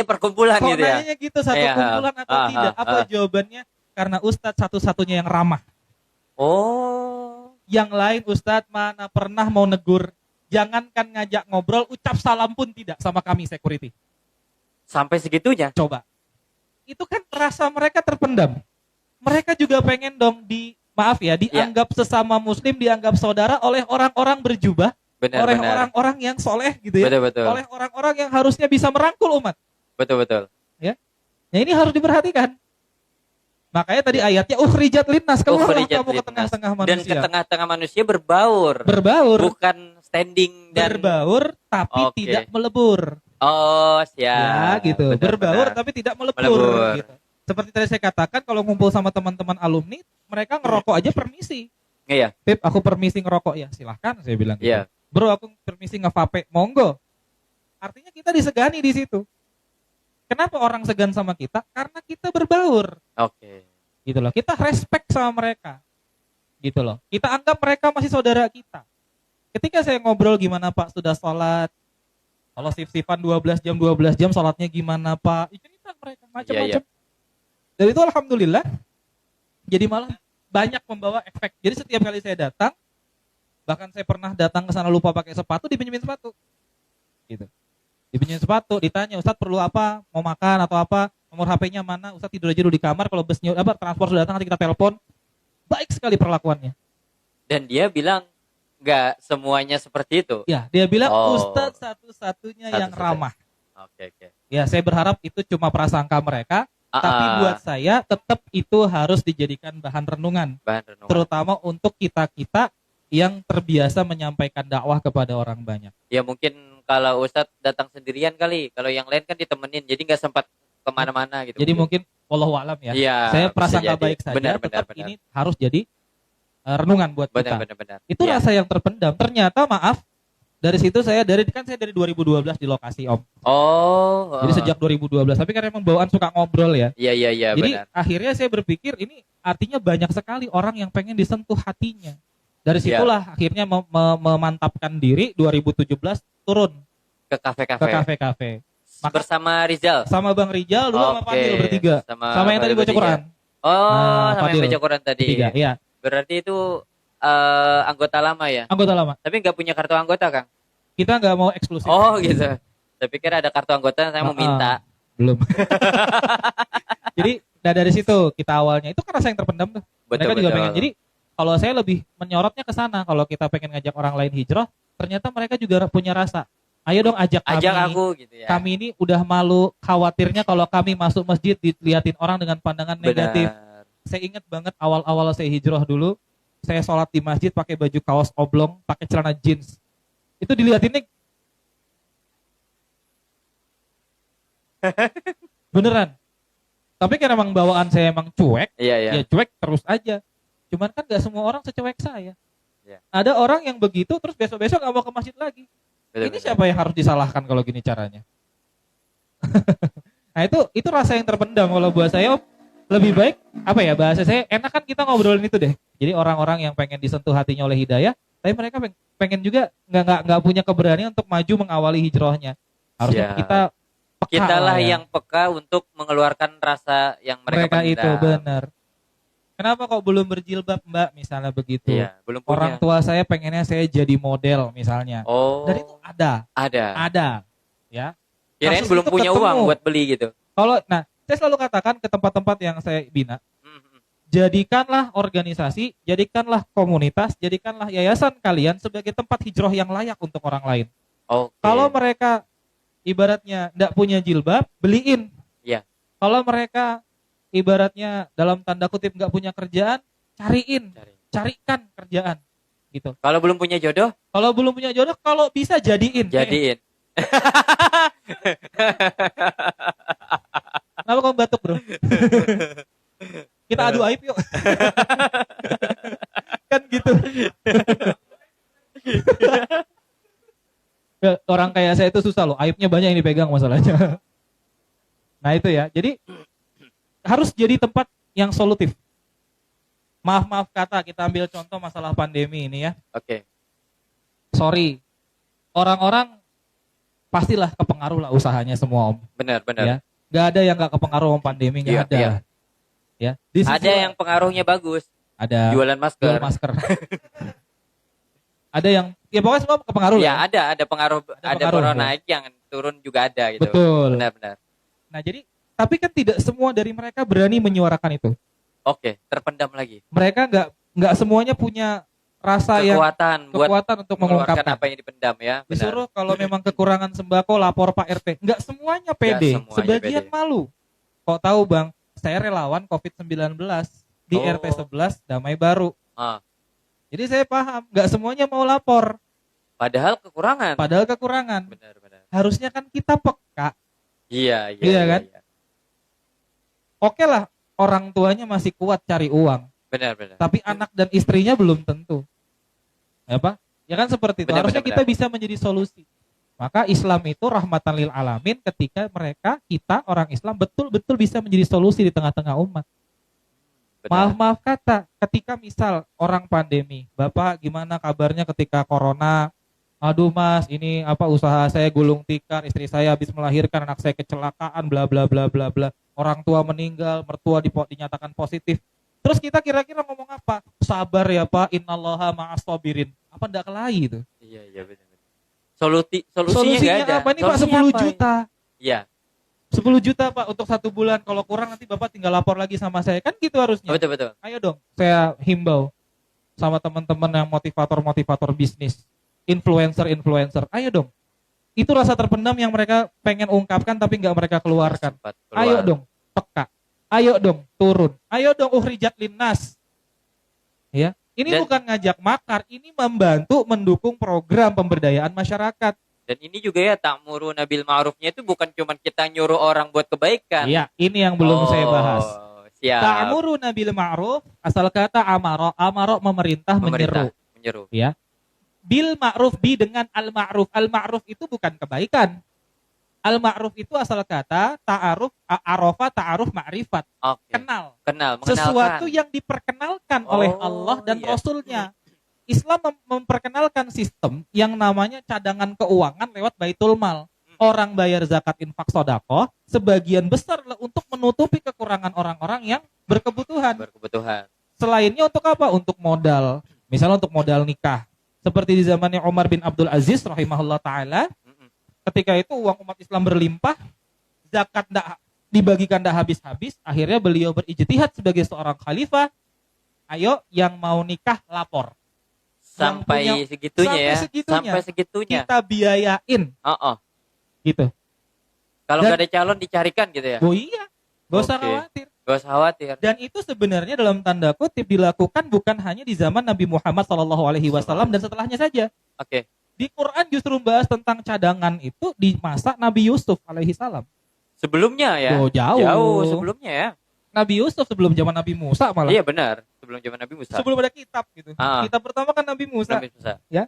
perkumpulan Kok gitu ya. nanyanya gitu, satu kumpulan atau tidak? Apa jawabannya? Karena Ustadz satu-satunya yang ramah. Oh. Yang lain Ustadz mana pernah mau negur. Jangankan ngajak ngobrol, ucap salam pun tidak sama kami security. Sampai segitunya? Coba. Itu kan rasa mereka terpendam. Mereka juga pengen dong dianggap sesama muslim, dianggap saudara oleh orang-orang berjubah. Oleh orang-orang yang soleh gitu ya. Betul. Oleh orang-orang yang harusnya bisa merangkul umat. Betul. Ya. Ya ini harus diperhatikan. Makanya tadi ayatnya ukhrijat linnas, keluarlah kamu ke tengah-tengah manusia. Dan ke tengah-tengah manusia berbaur. Bukan standing dan berbaur tapi tidak melebur. Oh, siap. Ya, gitu. Berbaur tapi tidak melebur. Gitu. Seperti tadi saya katakan, kalau ngumpul sama teman-teman alumni, mereka ngerokok aja permisi. Iya. Pip, aku permisi ngerokok ya, silahkan saya bilang gitu. Iya. Bro, aku permisi ngevape, monggo. Artinya kita disegani di situ. Kenapa orang segan sama kita? Karena kita berbaur. Oke. Gitu loh. Kita respect sama mereka. Gitu loh. Kita anggap mereka masih saudara kita. Ketika saya ngobrol gimana Pak sudah sholat, kalau sif-sifan 12 jam sholatnya gimana Pak, cerita mereka macam-macam. Dan itu alhamdulillah, jadi malah banyak membawa efek. Jadi setiap kali saya datang, bahkan saya pernah datang ke sana lupa pakai sepatu, dipinjemin sepatu. Gitu. Dipinjemin sepatu, ditanya, Ustadz perlu apa? Mau makan atau apa? Nomor HP-nya mana? Ustadz tidur aja dulu di kamar, kalau busnya transport sudah datang nanti kita telepon. Baik sekali perlakuannya. Dan dia bilang nggak semuanya seperti itu. Ya, dia bilang Ustadz satu-satunya yang ramah. Oke. Ya, saya berharap itu cuma prasangka mereka, tapi buat saya tetap itu harus dijadikan bahan renungan. Terutama untuk kita-kita yang terbiasa menyampaikan dakwah kepada orang banyak. Ya mungkin kalau Ustadz datang sendirian kali, kalau yang lain kan ditemenin, jadi nggak sempat kemana-mana gitu. Jadi mungkin wallahu alam ya. Saya prasangka baik saja, tetap ini harus jadi renungan buat kita. Benar. Itu rasa yang terpendam. Ternyata maaf, dari situ saya dari 2012 di lokasi Om. Jadi sejak 2012. Tapi karena emang bawaan suka ngobrol ya. Iya. Jadi akhirnya saya berpikir ini artinya banyak sekali orang yang pengen disentuh hatinya. Dari situlah akhirnya memantapkan diri 2017 turun ke kafe-kafe. Bersama Rizal. Sama Bang Rizal dulu sama Fadil bertiga. Sama yang tadi baca Quran. Sama yang baca Quran tadi. Bertiga, iya. Berarti itu anggota lama ya? Anggota lama. Tapi nggak punya kartu anggota, Kang? Kita nggak mau eksklusif. Oh gitu. Saya pikir ada kartu anggota, saya mau minta. Belum. Jadi dari situ kita awalnya itu kan rasa yang terpendam tuh. Mereka juga pengen. Jadi kalau saya lebih menyorotnya ke sana. Kalau kita pengen ngajak orang lain hijrah, ternyata mereka juga punya rasa. Ayo dong ajak aku gitu ya. Kami ini udah malu khawatirnya kalau kami masuk masjid dilihatin orang dengan pandangan negatif. Saya ingat banget awal-awal saya hijrah dulu, saya sholat di masjid pakai baju kaos oblong, pakai celana jeans. Itu dilihatinnya beneran. Tapi kan emang bawaan saya emang cuek, ya cuek terus aja. Cuman kan gak semua orang secuek saya. Ada orang yang begitu terus besok-besok gak mau ke masjid lagi. Ini siapa yang harus disalahkan kalau gini caranya? Nah itu rasa yang terpendam kalau buat saya. Lebih baik bahasa saya enak kan kita ngobrolin itu deh. Jadi orang-orang yang pengen disentuh hatinya oleh hidayah, tapi mereka pengen juga nggak punya keberanian untuk maju mengawali hijrahnya. Harusnya kita lah yang peka untuk mengeluarkan rasa yang mereka itu benar. Kenapa kok belum berjilbab Mbak misalnya begitu? Belum punya. Orang tua saya pengennya saya jadi model misalnya. Dan itu ada. Ya. Kirain belum punya uang buat beli gitu. Saya selalu katakan ke tempat-tempat yang saya bina, jadikanlah organisasi, jadikanlah komunitas, jadikanlah yayasan kalian sebagai tempat hijrah yang layak untuk orang lain. Kalau mereka ibaratnya tidak punya jilbab, beliin. Kalau mereka ibaratnya dalam tanda kutip nggak punya kerjaan, carikan kerjaan. Gitu. Kalau belum punya jodoh? Kalau bisa jadiin. Kenapa kamu batuk bro? Kita adu aib yuk. Kan gitu. Orang kayak saya itu susah loh. Aibnya banyak yang dipegang masalahnya. Nah itu ya. Jadi harus jadi tempat yang solutif. Maaf kata, kita ambil contoh masalah pandemi ini ya. Oke. Sorry. Orang-orang pastilah kepengaruh lah usahanya semua, Om. Benar, benar. Ya. Nggak ada yang nggak kepengaruh Om pandemi, nggak Iya, ada. iya. Ya. Di sisi Ada yang pengaruhnya bagus, ada jualan jual masker. masker. Ada yang ya pokoknya semua kepengaruh Ya, lah. ada pengaruh, ada pengaruh, corona ya. naik yang turun juga ada gitu. Betul. Benar, benar. Nah, jadi tapi kan tidak semua dari mereka berani menyuarakan itu. Oke, terpendam lagi. Mereka nggak semuanya punya rasa kekuatan untuk mengeluarkan mengungkapkan. apa yang dipendam ya. Benar. Disuruh kalau memang kekurangan sembako lapor Pak RT. Nggak semuanya pede, semuanya sebagian pede. malu. Kok tahu Bang, saya relawan COVID-19 di Oh. RT 11 Damai Baru. Ah, Jadi saya paham, nggak semuanya mau lapor. padahal kekurangan. Padahal kekurangan. Benar, benar. Harusnya kan kita peka. Iya, Iya kan? Iya. Oke lah, orang tuanya masih kuat cari uang. Benar, benar. Tapi anak dan istrinya belum tentu. Ya Pak? Ya kan seperti itu. Benar, Harusnya benar, kita bisa menjadi solusi. Maka Islam itu rahmatan lil alamin ketika kita orang Islam betul-betul bisa menjadi solusi di tengah-tengah umat. Benar. Maaf kata, ketika misal orang pandemi, Bapak gimana kabarnya ketika corona? Aduh Mas, ini apa usaha saya gulung tikar, istri saya habis melahirkan, anak saya kecelakaan, bla bla bla bla bla. Orang tua meninggal, mertua dinyatakan positif. Terus kita kira-kira ngomong apa? Sabar ya Pak, innallaha ma'as sabirin. Apa ndak kelahi itu? Iya, benar. Solusinya nggak ada. apa? Ini Pak Solusinya 10 apa? juta. Iya, 10 juta Pak untuk 1 bulan. Kalau kurang nanti Bapak tinggal lapor lagi sama saya. Kan gitu harusnya. betul. Ayo dong, saya himbau sama teman-teman yang motivator bisnis, influencer. Ayo dong. Itu rasa terpendam yang mereka pengen ungkapkan tapi nggak mereka keluarkan. Sempat keluar. Ayo dong, peka. Ayo dong, turun. Ayo dong, uhrijat linnas. Ya, ini Dan- bukan ngajak makar, ini membantu mendukung program pemberdayaan masyarakat. Dan ini juga ya ta'muruna bil ma'rufnya itu bukan cuma kita nyuruh orang buat kebaikan. Iya, ini yang belum saya bahas. Siap. Ta'muruna bil ma'ruf, asal kata amaro memerintah, menyeru. Ya. Bil ma'ruf dengan al-ma'ruf. Al-ma'ruf itu bukan kebaikan. Al-ma'ruf itu asal kata ta'aruf, ta'aruf ma'rifat. Oke. Kenal. Mengenalkan. Sesuatu yang diperkenalkan oleh Allah dan iya. Rasulnya. Islam memperkenalkan sistem yang namanya cadangan keuangan lewat Baitul Mal. Orang bayar zakat, infak, sedekah sebagian besar untuk menutupi kekurangan orang-orang yang berkebutuhan. Selainnya untuk apa? Untuk modal. Misalnya untuk modal nikah. Seperti di zamannya Umar bin Abdul Aziz rahimahullah ta'ala. Ketika itu uang umat Islam berlimpah, zakat dibagikan tidak habis-habis, akhirnya beliau berijtihad sebagai seorang khalifah. Ayo yang mau nikah lapor. Sampai segitunya. Sampai segitunya. Kita biayain. Gitu. Kalau nggak ada calon dicarikan gitu ya. Oh iya, gak usah Oke. khawatir. Gak usah khawatir. Dan itu sebenarnya dalam tanda kutip dilakukan bukan hanya di zaman Nabi Muhammad SAW dan setelahnya saja. Oke. Di Quran justru membahas tentang cadangan itu di masa Nabi Yusuf alaihissalam. Sebelumnya ya. Jauh sebelumnya ya. Nabi Yusuf sebelum zaman Nabi Musa malah. Iya benar. Sebelum zaman Nabi Musa. Sebelum ada kitab gitu. Kitab pertama kan Nabi Musa. Ya.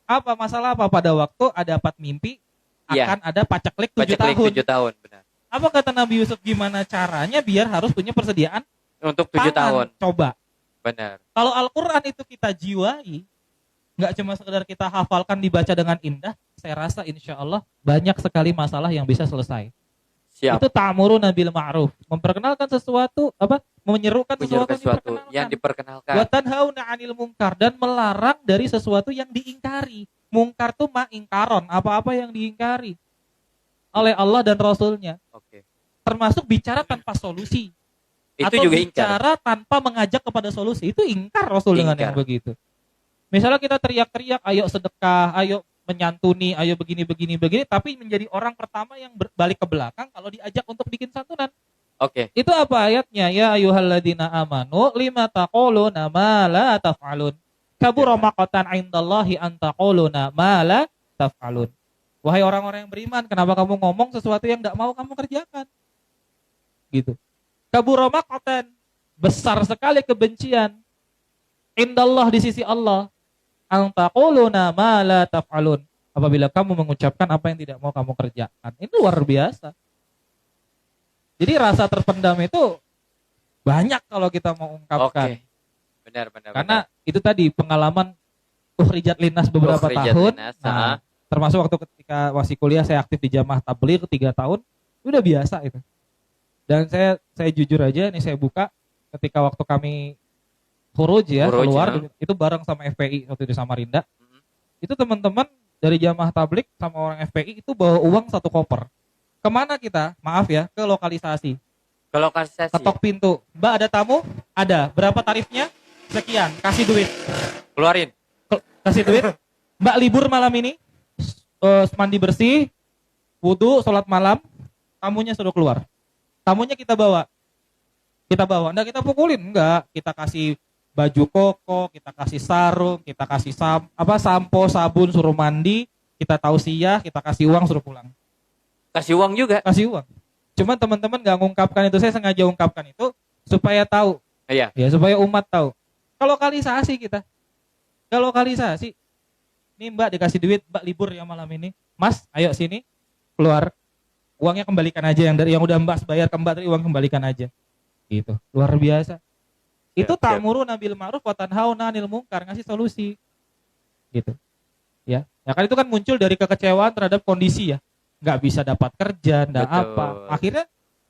Apa masalah apa pada waktu ada dapat mimpi akan ada paceklik 7 tahun. 7 tahun, benar. Apa kata Nabi Yusuf gimana caranya biar harus punya persediaan untuk 7 tahun. Coba. Benar. Kalau Al-Qur'an itu kita jiwai, nggak cuma sekedar kita hafalkan dibaca dengan indah, saya rasa insya Allah banyak sekali masalah yang bisa selesai. Siap. Itu ta'muruna bil ma'ruf, memperkenalkan sesuatu, menyerukan sesuatu yang diperkenalkan. Wa tanhauna 'anil munkar, dan melarang dari sesuatu yang diingkari. Mungkar tuh ingkaron, apa-apa yang diingkari oleh Allah dan Rasulnya. Oke. Termasuk bicara tanpa solusi. Itu atau juga bicara tanpa mengajak kepada solusi. Itu ingkar Rasul dengan yang begitu. Misalnya kita teriak-teriak, ayo sedekah, ayo menyantuni, ayo begini, tapi menjadi orang pertama yang balik ke belakang kalau diajak untuk bikin santunan. Oke. Itu apa ayatnya? Ya ayyuhalladzina amanu lima taquluna ma la taf'alun. Kabura maqatan 'indallahi an taquluna ma la taf'alun. Wahai orang-orang yang beriman, kenapa kamu ngomong sesuatu yang enggak mau kamu kerjakan? Gitu. Kabura maqatan, besar sekali kebencian. Indallah, di sisi Allah. An taquluna ma la taf'alun. Apabila kamu mengucapkan apa yang tidak mau kamu kerjakan. Ini luar biasa. Jadi rasa terpendam itu banyak kalau kita mau ungkapkan. Oke. Benar. Karena itu tadi pengalaman uhrijat linnas beberapa tahun. Termasuk waktu ketika masih kuliah saya aktif di Jamaah Tabligh 3 tahun, udah biasa itu. Dan saya jujur aja nih, saya buka ketika waktu kami Khuruj ya, Khuruj, keluar ya. itu bareng sama FPI waktu di Samarinda. Mm. Itu teman-teman dari Jamaah Tabligh sama orang FPI itu bawa uang 1 koper. Kemana kita? Maaf ya, ke lokalisasi. Ke lokalisasi. Ketok pintu. Mbak ada tamu? Ada. Berapa tarifnya? Sekian. Kasih duit. Keluarin. Kasih duit. Mbak libur malam ini? Mandi bersih, wudhu, sholat malam. Tamunya suruh keluar. Tamunya kita bawa. Enggak kita pukulin, enggak. Kita kasih baju koko, kita kasih sarung, kita kasih sampo, sabun, suruh mandi, kita tausiah, kita kasih uang, suruh pulang. Kasih uang juga. Kasih uang. Cuman teman-teman nggak ngungkapkan itu, saya sengaja ungkapkan itu supaya tahu. Iya. Ya, supaya umat tahu. Kalau lokalisasi kita. Kalau lokalisasi. Nih Mbak dikasih duit, Mbak libur ya malam ini. Mas, ayo sini. Keluar. Uangnya kembalikan aja, yang udah Mbak bayar ke Mbak tadi, uang kembalikan aja. Gitu. Luar biasa. Itu Siap, siap. ta'muruna bil ma'ruf wa tanhauna 'anil munkar, ngasih solusi. Gitu. Ya. Ya kan itu kan muncul dari kekecewaan terhadap kondisi ya. Nggak bisa dapat kerja, nggak Betul. apa. Akhirnya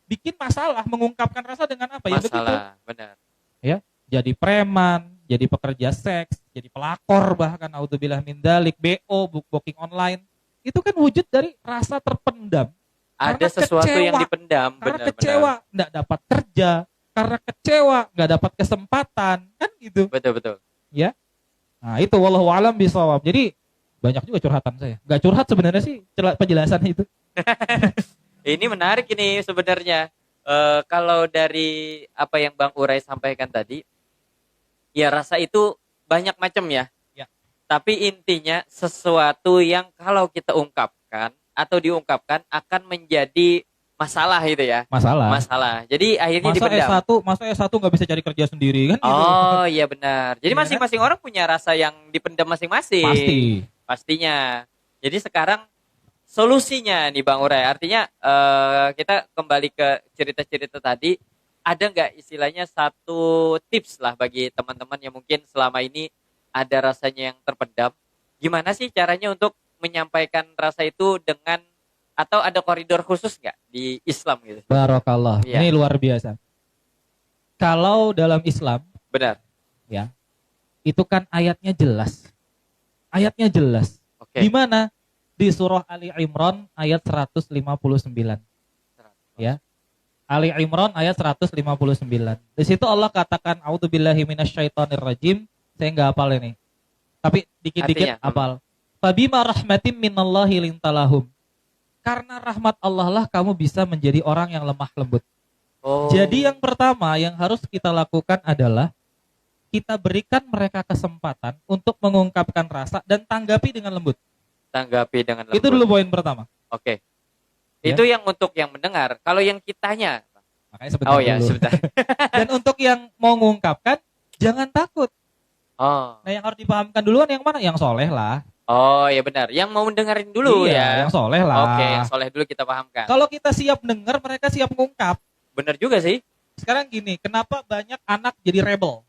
bikin masalah, mengungkapkan rasa dengan apa? Ya begitu. Masalah, benar. Ya, jadi preman, jadi pekerja seks, jadi pelakor bahkan naudzubillah min dzalik, BO, booking online. Itu kan wujud dari rasa terpendam. Ada Karena sesuatu yang kecewa. dipendam, Karena benar. kecewa, nggak dapat kerja, karena kecewa, nggak dapat kesempatan, kan gitu. Betul. Ya. Nah, itu wallahu alam bisawab. Jadi banyak juga curhatan saya. Nggak curhat sebenarnya sih, penjelasan itu. Ini menarik ini sebenarnya. Kalau dari apa yang Bang Urai sampaikan tadi, ya rasa itu banyak macam ya. Ya. Tapi intinya sesuatu yang kalau kita ungkapkan atau diungkapkan akan menjadi masalah itu ya. Masalah. Jadi akhirnya dipendam. Masa S1 nggak bisa cari kerja sendiri kan gitu. Oh iya benar. Jadi Iya kan? masing-masing orang punya rasa yang dipendam masing-masing. Pasti. Pastinya. Jadi sekarang solusinya nih Bang Urai, artinya kita kembali ke cerita-cerita tadi, ada nggak istilahnya satu tips lah bagi teman-teman yang mungkin selama ini ada rasanya yang terpendam, gimana sih caranya untuk menyampaikan rasa itu dengan, atau ada koridor khusus nggak di Islam gitu? Barakallah. Iya. Ini luar biasa. Kalau dalam Islam, Benar. ya, itu kan ayatnya jelas. Ayatnya jelas. Oke. Di mana? Di surah Ali Imran ayat 159. Ya. Ali Imran ayat 159. Di situ Allah katakan a'udzubillahi minasyaitonirrajim. Saya nggak hafal ini. Tapi dikit-dikit Artinya, hafal. Fabima rahmatim minallahi lintalahum. Karena rahmat Allah lah kamu bisa menjadi orang yang lemah lembut. Oh. Jadi yang pertama yang harus kita lakukan adalah kita berikan mereka kesempatan untuk mengungkapkan rasa dan tanggapi dengan lembut. Tanggapi dengan lembut. Itu dulu poin pertama. Oke. Ya. Itu yang untuk yang mendengar. Kalau yang kitanya, Makanya sebentar oh ya dulu. sebentar. Dan untuk yang mau mengungkapkan, jangan takut. Oh. Nah yang harus dipahamkan duluan yang mana? Yang soleh lah. Oh ya benar. Yang mau mendengarin dulu Iya, ya. yang soleh lah. Oke, yang soleh dulu kita pahamkan. Kalau kita siap dengar, mereka siap mengungkap. Benar juga sih. Sekarang gini, kenapa banyak anak jadi rebel?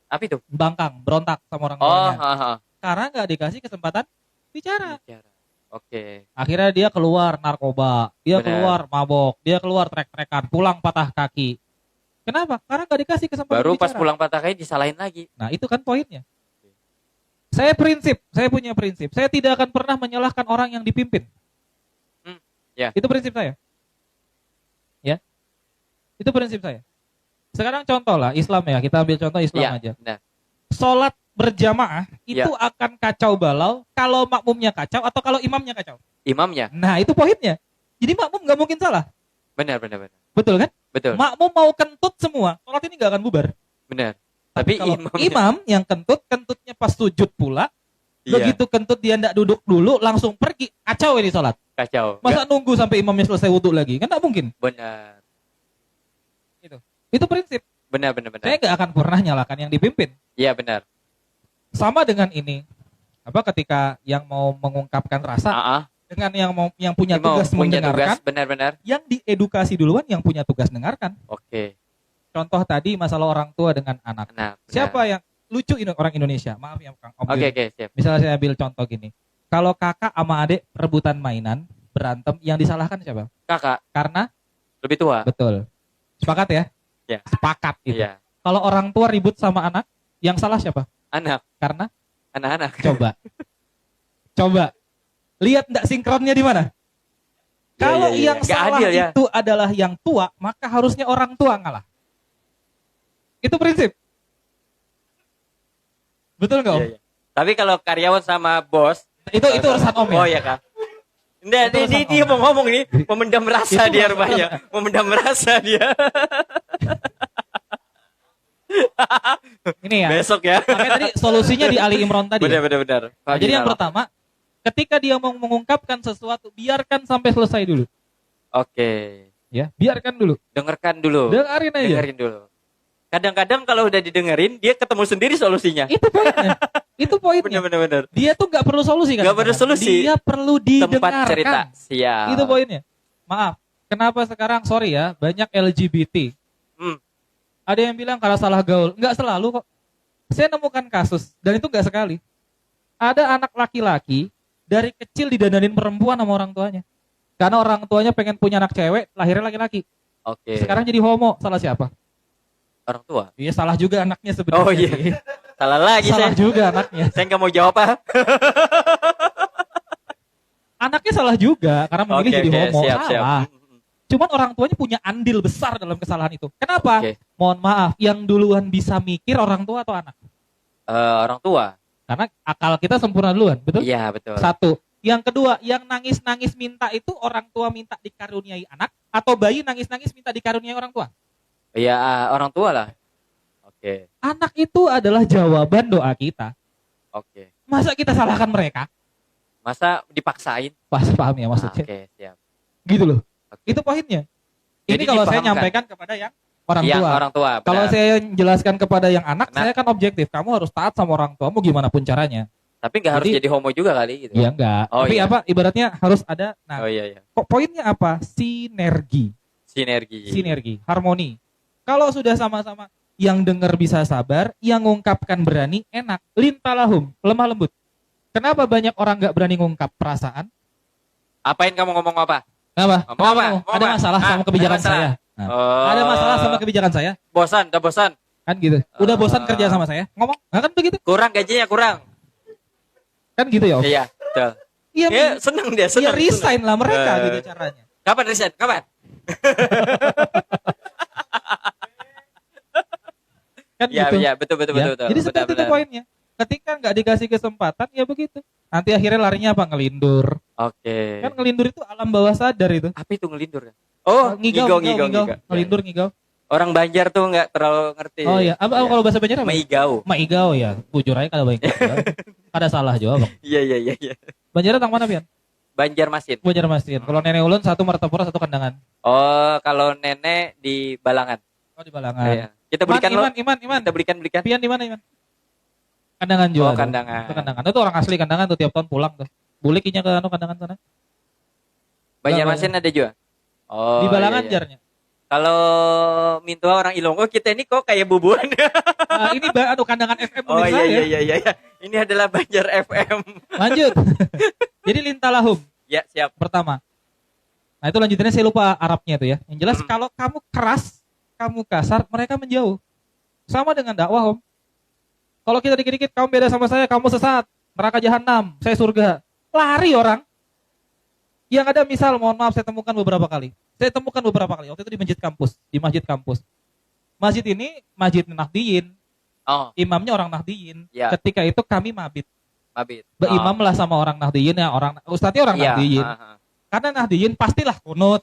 Apa itu? Bangkang, berontak sama orang Oh, tuanya. Karena nggak dikasih kesempatan bicara. bicara. Oke. Akhirnya dia keluar narkoba, dia Benar. keluar mabok, dia keluar trek-trekan, pulang patah kaki. Kenapa? Karena nggak dikasih kesempatan Baru pas bicara. pulang patah kaki disalahin lagi. Nah itu kan poinnya. Saya punya prinsip. Saya tidak akan pernah menyalahkan orang yang dipimpin. Ya. Itu prinsip saya. Ya, itu prinsip saya. Sekarang contoh lah Islam ya, kita ambil contoh Islam Iya, aja. benar. Sholat berjamaah itu Ya. akan kacau balau kalau makmumnya kacau atau kalau imamnya kacau. Imamnya. Nah itu poinnya. Jadi makmum nggak mungkin salah. Benar. Betul kan? Betul. Makmum mau kentut semua, sholat ini nggak akan bubar. Benar. Tapi kalau imamnya. imam yang kentutnya pas sujud pula, Iya, begitu kentut dia nggak duduk dulu, langsung pergi, kacau ini sholat. kacau. Masa nunggu sampai imamnya selesai wudhu lagi? Kan nggak mungkin. Benar. Itu prinsip. Benar. Saya nggak akan pernah nyalakan yang dipimpin. Iya, benar. Sama dengan ini, ketika yang mau mengungkapkan rasa dengan yang punya Imam tugas punya mendengarkan, tugas, benar. yang diedukasi duluan yang punya tugas dengarkan. Oke. Contoh tadi masalah orang tua dengan anak. Nah, Siapa yang lucu ini orang Indonesia? Maaf ya Kang Om Oke, Yun. siap. Misalnya saya ambil contoh gini. Kalau kakak sama adik rebutan mainan, berantem, yang disalahkan siapa? Kakak Karena lebih tua. betul. Sepakat ya? Ya. Sepakat gitu. Iya. Kalau orang tua ribut sama anak, yang salah siapa? Anak, Karena anak-anak. coba. Coba. Lihat enggak sinkronnya di mana? Ya, Kalau ya, ya. yang Nggak salah adil ya. itu adalah yang tua, maka harusnya orang tua ngalah. Itu prinsip. Betul nggak Om? Iya, iya. Tapi kalau karyawan sama bos, Itu urusan Om ya. oh ya Kak. Nggak, Itu urusan dia Om. mau ngomong nih, memendam rasa Itu dia masalah. rupanya, memendam rasa dia. Ini ya. Besok ya. Makanya tadi solusinya di Ali Imran tadi. Benar, Ya. benar, benar. Nah, jadi yang pertama, ketika dia mau mengungkapkan sesuatu, biarkan sampai selesai dulu. Oke, Ya, biarkan dulu. dengarkan dulu. Dengarin aja. Dengerin dulu. Kadang-kadang kalau udah didengerin, dia ketemu sendiri solusinya. Itu poinnya. Itu poinnya. Benar, benar, benar. Dia tuh nggak perlu solusi kan? Nggak perlu solusi. Dia perlu Tempat cerita. didengarkan. Siap. Itu poinnya. Maaf, kenapa sekarang sorry ya banyak LGBT. Hmm. Ada yang bilang kalau salah gaul, nggak selalu kok. Saya nemukan kasus dan itu nggak sekali. Ada anak laki-laki dari kecil didandanin perempuan sama orang tuanya. Karena orang tuanya pengen punya anak cewek, lahirnya laki-laki. Oke. Sekarang jadi homo, salah siapa? Orang tua. Iya salah juga anaknya sebenarnya. Oh iya. sih. Salah lagi Salah saya. juga anaknya. Saya nggak mau jawab apa. Anaknya salah juga karena memilih jadi homo. siap, siap. Salah. Cuman orang tuanya punya andil besar dalam kesalahan itu. Kenapa? Oke. Mohon maaf, yang duluan bisa mikir orang tua atau anak? Orang tua. Karena akal kita sempurna duluan, betul? Iya, betul. Satu. Yang kedua, yang nangis-nangis minta itu orang tua minta dikaruniai anak atau bayi nangis-nangis minta dikaruniai orang tua? Iya, orang tua lah. Oke, Anak itu adalah jawaban doa kita. oke. Masa kita salahkan mereka? Masa dipaksain? Pas paham ya Ah, maksudnya? Oke, siap. Gitu loh. Oke. Itu poinnya. Jadi Ini kalau saya dipahamkan. nyampaikan kepada yang orang Iya, tua. orang tua. Kalau benar. saya jelaskan kepada yang anak, Anak. saya kan objektif. Kamu harus taat sama orang tuamu gimana pun caranya. Tapi nggak harus Jadi- jadi homo juga kali gitu. Ya enggak. Oh, Tapi iya. apa? Ibaratnya harus ada. Nah, Oh iya, iya. kok poinnya apa? Sinergi. Sinergi. Sinergi, harmoni. Kalau sudah sama-sama, yang dengar bisa sabar, yang ngungkapkan berani, enak. Lintalahum, lemah lembut. Kenapa banyak orang nggak berani ngungkap perasaan? Apain kamu ngomong apa? Kenapa? Ngomong Kenapa apa? kamu? Ngomong Ada apa? masalah Ah, sama kebijakan ada masalah. saya. Nah, Oh. ada masalah sama kebijakan saya? Bosan, udah bosan. Kan gitu. Udah bosan Ah. kerja sama saya? Ngomong? Nah, kan begitu? Kurang gajinya, kurang. Kan gitu ya, Om? Iya, betul. Iya, Ya, seneng dia, ya seneng. resign lah mereka Eh. gitu caranya. Kapan resign? Kapan? Kan Iya, gitu. iya, betul, betul, Ya, betul, betul. jadi seperti itu Benar-benar. poinnya. Ketika nggak dikasih kesempatan, ya begitu. Nanti akhirnya larinya apa? Ngelindur. Oke. Kan ngelindur itu alam bawah sadar itu. Apa itu ngelindur? Oh, ngigau. Ngelindur, ngigau. Orang Banjar tuh nggak terlalu ngerti. Oh iya, apa Iya. kalau bahasa Banjar apa? Maigau. Maigau ya. Bujur aja kalau baik. Ada salah juga, Bang. Iya, iya, iya, iya. Banjar tang mana, Pian? Banjarmasin. Banjarmasin. Kalau nenek ulun satu Martapura, satu Kandangan. Oh, kalau nenek di Balangan. Oh, di Balangan. Iya. Kita belikan lo. Iman. Kita belikan. Pian di mana, Iman? Kandangan juga. Oh, tuh. Kandangan. Itu Kandangan. Itu orang asli Kandangan tuh tiap tahun pulang tuh. Bulikinya ke Kandangan sana. Banjarmasin ada juga. Oh. Di Balangan iya, iya. jarnya. Kalau Mintua orang Ilonggo, kita ini kok kayak bubuan. Ini Kandangan FM Oh Unesa iya, ya. iya, iya, iya. Ini adalah Banjar FM. Lanjut. Jadi lintalahum Ya, siap. pertama. Nah, itu lanjutannya saya lupa Arabnya itu ya. Yang jelas kalau kamu keras, kamu kasar, mereka menjauh. Sama dengan dakwah, Om. Kalau kita dikit-dikit kamu beda sama saya, kamu sesat, neraka jahanam, saya surga. Lari orang. Yang ada misal, mohon maaf saya temukan beberapa kali. Waktu itu di masjid kampus. Masjid ini masjid Nahdiyin, Oh, imamnya orang Nahdiyin. Ya. Ketika itu kami mabit. mabit. Beimam lah sama orang Nahdiyin ya, ustadznya orang Iya. Nahdiyin. Karena Nahdiyin pastilah kunut,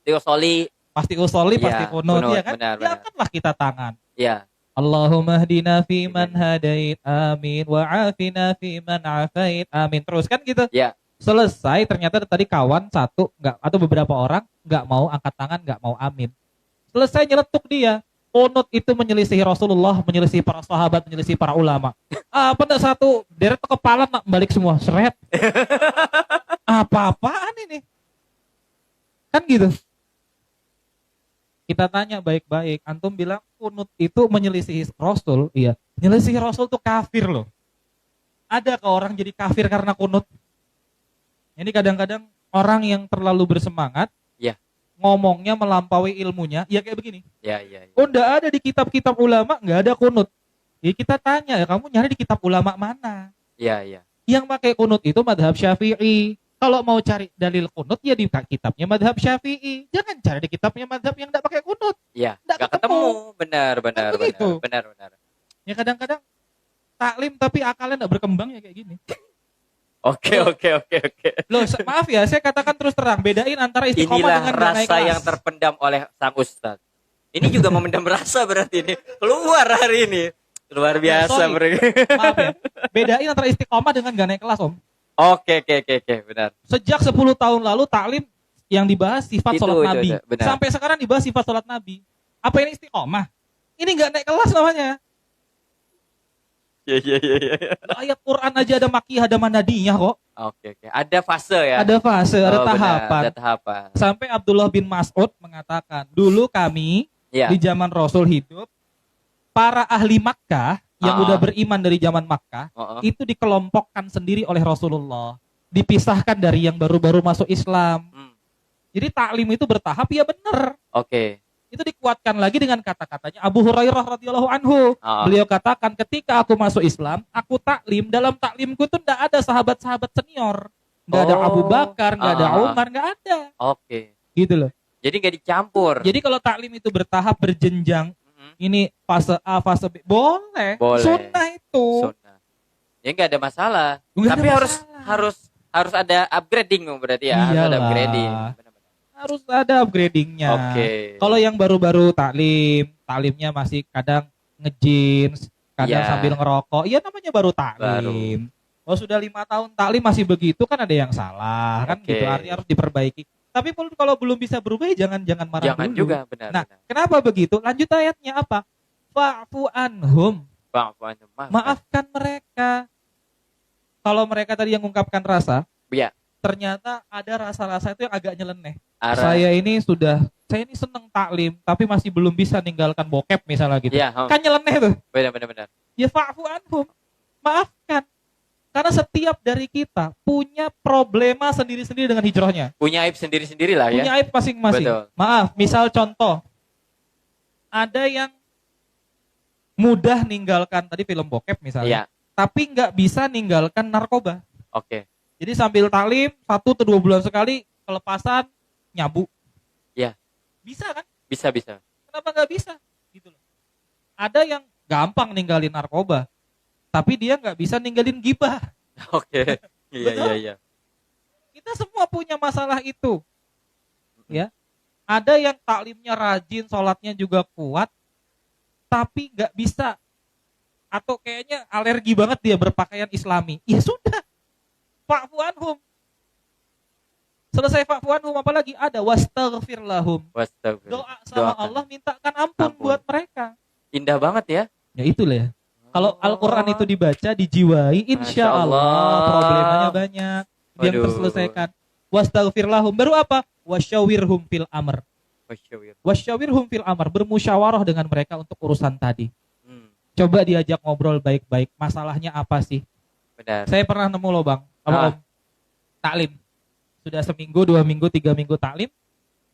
Teosoli. pasti usoli, Iya, pasti kunut, kunut, ya kan? benar, Ya angkatlah kita tangan. Iya. Allahumma hdina fi man hadait, amin, wa afina fi man afait, amin. Terus kan gitu. Iya. Selesai, ternyata tadi kawan satu nggak atau beberapa orang nggak mau angkat tangan, nggak mau amin. Selesai nyeletuk dia. Kunut itu menyelisihi Rasulullah, menyelisihi para sahabat, menyelisihi para ulama. Pada satu deret ke kepala nak balik semua, seret. Apa-apaan ini? Kan gitu. Kita tanya baik-baik, antum bilang kunut itu menyelisihi Rasul, iya. Menyelisihi Rasul tuh kafir loh. Ada ke orang jadi kafir karena kunut? Ini kadang-kadang orang yang terlalu bersemangat, Iya. ngomongnya melampaui ilmunya, ya kayak begini. Ya, ya, ya. Oh, enggak ada di kitab-kitab ulama, enggak ada kunut. Ya kita tanya, ya kamu nyari di kitab ulama mana? Ya, ya. Yang pakai kunut itu madhab Syafi'i. Kalau mau cari dalil kunut ya di kitabnya madhab Syafi'i. Jangan cari di kitabnya madhab yang enggak pakai kunut. Ya, Nggak nggak ketemu. ketemu. Benar, benar, Kan begitu. benar, benar, benar. Ya kadang-kadang taklim tapi akalnya enggak berkembang ya kayak gini. Oke, oke, oke, oke. Loh, maaf ya, saya katakan terus terang, bedain antara istiqomah Inilah dengan nggak naik rasa kelas. yang terpendam oleh sang ustaz. Ini juga memendam rasa berarti ini. Keluar hari ini. Luar biasa sorry. mereka. Maaf ya, bedain antara istiqomah dengan nggak naik kelas, Om. Oke, oke, oke, oke, benar. Sejak 10 tahun lalu taklim yang dibahas sifat Itu, sholat Nabi. benar. Sampai sekarang dibahas sifat sholat Nabi. Apa ini istiqomah? Ini nggak naik kelas namanya. Iya, iya, iya, iya. Ayat Quran aja ada makiyah, ada manadiyah kok. Oke, oke. Ada fase ya. Ada fase, ada Oh, benar, tahapan. ada tahapan. Sampai Abdullah bin Mas'ud mengatakan, dulu kami Iya. di zaman Rasul hidup, para ahli Makkah yang udah beriman dari zaman Makkah, Oh, oh. itu dikelompokkan sendiri oleh Rasulullah. Dipisahkan dari yang baru-baru masuk Islam. Jadi taklim itu bertahap, ya benar. Oke. Itu dikuatkan lagi dengan kata-katanya Abu Hurairah radhiyallahu anhu. Beliau katakan, ketika aku masuk Islam, aku taklim. Dalam taklimku tuh enggak ada sahabat-sahabat senior. Enggak ada Abu Bakar, enggak ada Umar, enggak ada. Oke. Gitu loh. Jadi nggak dicampur. Jadi kalau taklim itu bertahap, berjenjang, ini fase A, fase B, boleh. Boleh. Sunnah itu. Sunnah. Ya nggak ada masalah. Nggak Tapi ada harus masalah. harus ada upgrading berarti ya. Harus ada Iyalah. upgrading. Benar-benar. Harus ada upgradingnya. Oke. Kalau yang baru-baru taklimnya masih kadang nge-jeans, kadang Ya. sambil ngerokok, iya namanya baru taklim. Kalau sudah 5 tahun taklim masih begitu kan ada yang salah kan Oke. gitu. Artinya harus diperbaiki. Tapi pun kalau belum bisa berubah ya jangan marah Jangan dulu. juga benar. Nah, benar. kenapa begitu? Lanjut ayatnya apa? Fa'fu anhum. Bang, Maafkan mereka. Kalau mereka tadi yang mengungkapkan rasa, Iya. ternyata ada rasa-rasa itu yang agak nyeleneh. Arah. Saya ini seneng taklim, tapi masih belum bisa ninggalkan bokep misalnya gitu. Iya. Kan nyeleneh tuh. Benar. Ya fa'fu anhum. Maafkan. Karena setiap dari kita punya problema sendiri-sendiri dengan hijrahnya. Punya aib sendiri-sendiri lah ya. Punya aib masing-masing. Betul. Maaf, misal contoh. Ada yang mudah ninggalkan tadi film bokep misalnya. Iya. Tapi nggak bisa ninggalkan narkoba. Oke. Jadi sambil taklim 1 atau 2 bulan sekali kelepasan nyabu. Iya. Bisa kan? Bisa. Kenapa nggak bisa? Gitu loh. Ada yang gampang ninggalin narkoba, tapi dia nggak bisa ninggalin gibah. Oke. Betul. Iya. Kita semua punya masalah itu. Ya. Ada yang taklimnya rajin, sholatnya juga kuat, tapi nggak bisa. Atau kayaknya alergi banget dia berpakaian islami. Ya sudah. Fa'fu anhum. Selesai fa'fu anhum, apalagi ada wastaghfir lahum. Wastagfirullah. Doa sama Doakan. Allah mintakan ampun buat mereka. Indah banget ya. Ya itulah ya. Kalau Al-Quran itu dibaca, dijiwai, insya Masya Allah Allah. problemanya banyak yang Waduh. terselesaikan. Wastaghfir lahum. Baru apa? Wasyawirhum fil amr. Masyawir. Wasyawirhum fil amr. Bermusyawarah dengan mereka untuk urusan tadi. Coba diajak ngobrol baik-baik. Masalahnya apa sih? Benar. Saya pernah nemu loh bang. Om. Taklim. Sudah seminggu, 2 minggu, 3 minggu taklim.